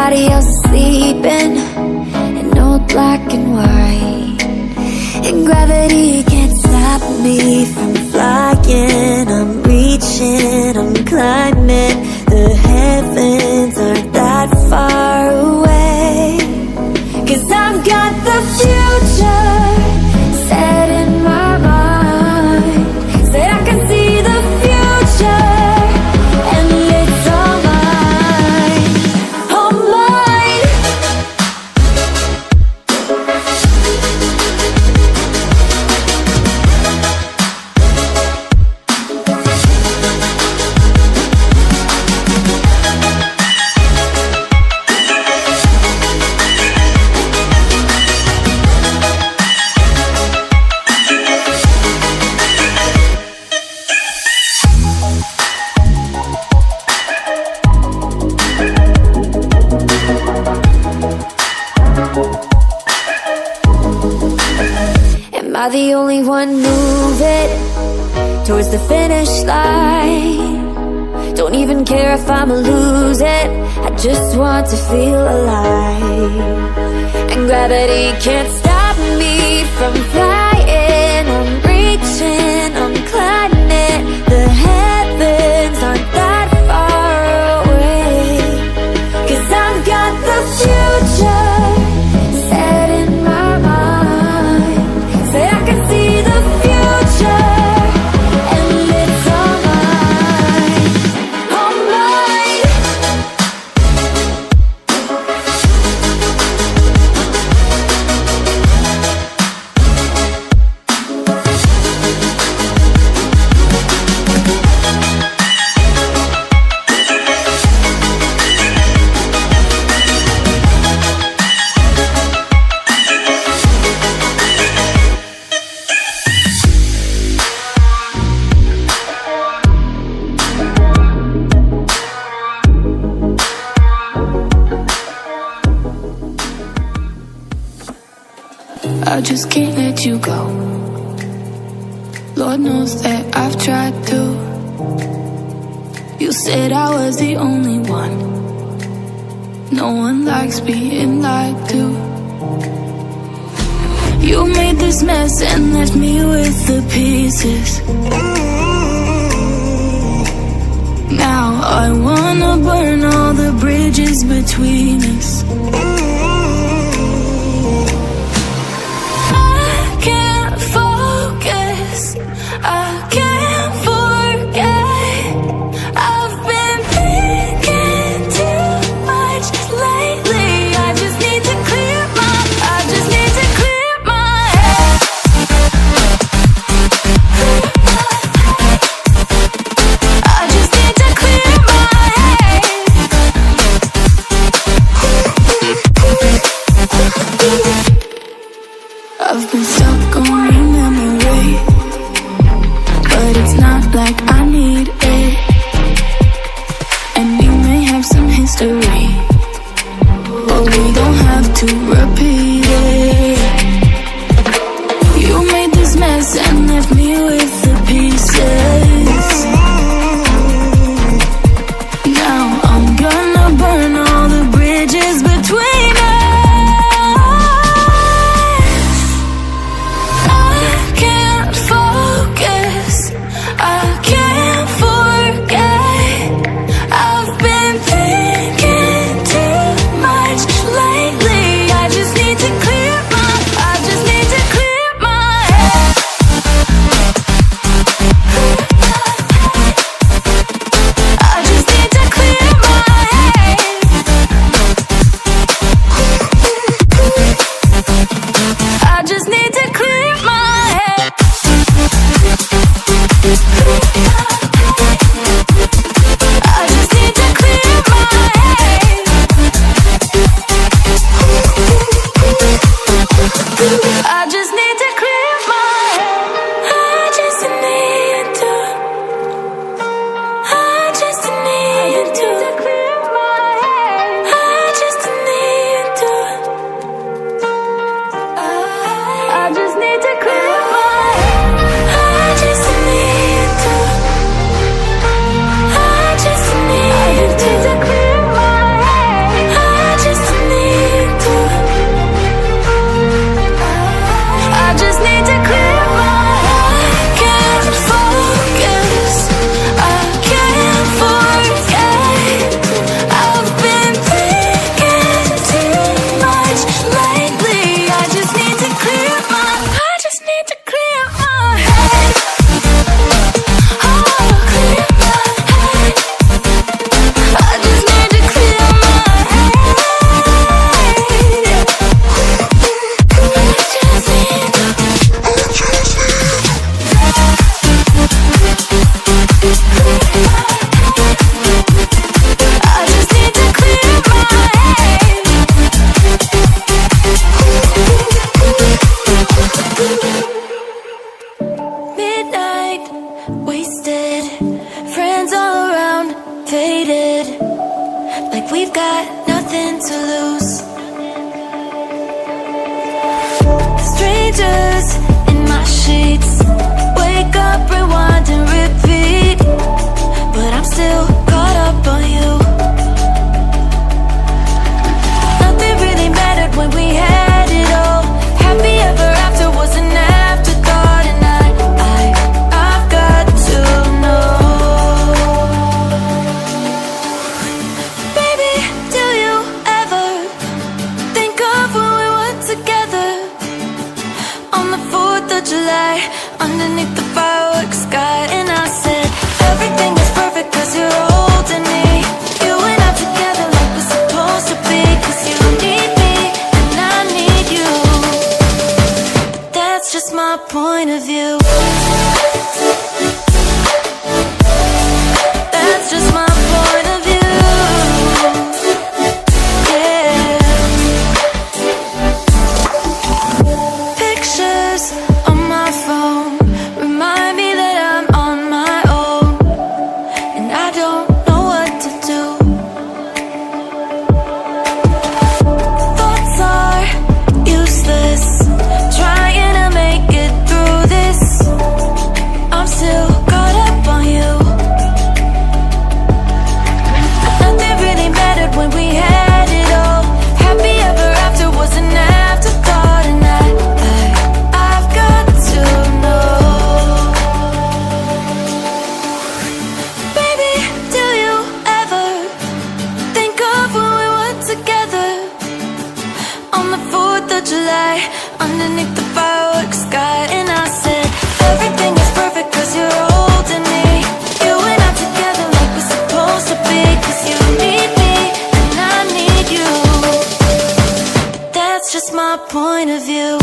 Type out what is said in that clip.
everybody else is sleeping in old black and white, and gravity can't stop me from flying. I'm reaching, I'm climbing. The heavens aren't that far away, 'cause I've got the future set in my mind. Say I can see the future, and it's all mine, all mine. Am I the only one moving towards the finish line? Don't even care if I'ma lose it, I just want to feel alive. And gravity can't stop me from flying. I'm reaching, I'm climbing. The heavens aren't that far away, 'cause I've got the future set in my mind. Say I can see the future, and it's all mine, all mine. I just can't let you go. Lord knows that I've tried to. You said I was the only one. No one likes being lied to. You made this mess and left me with the pieces. Now I wanna burn all the bridges between us. I can't forget. I've been thinking too much lately. I just need to clear my head. I just need to clear my head. I've been stuck on your memory, but it's not like I need it. And we may have some history, but we don't have to repeat it. You made this mess and left me with the pieces. Now I'm gonna burn all the bridges between us. I can't focus, I can't forget. I've been thinking too much lately. I just need to July, underneath the fireworks sky. And I said, everything is perfect cause you're holding me. You and I together like we're supposed to be. Cause you need me and I need you. But that's just my point of view. That's just my point of view. On my phone remind me that I'm on my own, and I don't know what to do. Thoughts are useless, trying to make it through this. I'm still caught up on you. Nothing really mattered when we had it all. Happy ever after was an afterthought, and I've got to know. Baby, do you ever think of when we were together on the 4th of July, underneath the fireworks sky? And I said, everything is perfect cause you're holding me. You and I together like we're supposed to be. Cause you need me and I need you. That's just my point of view.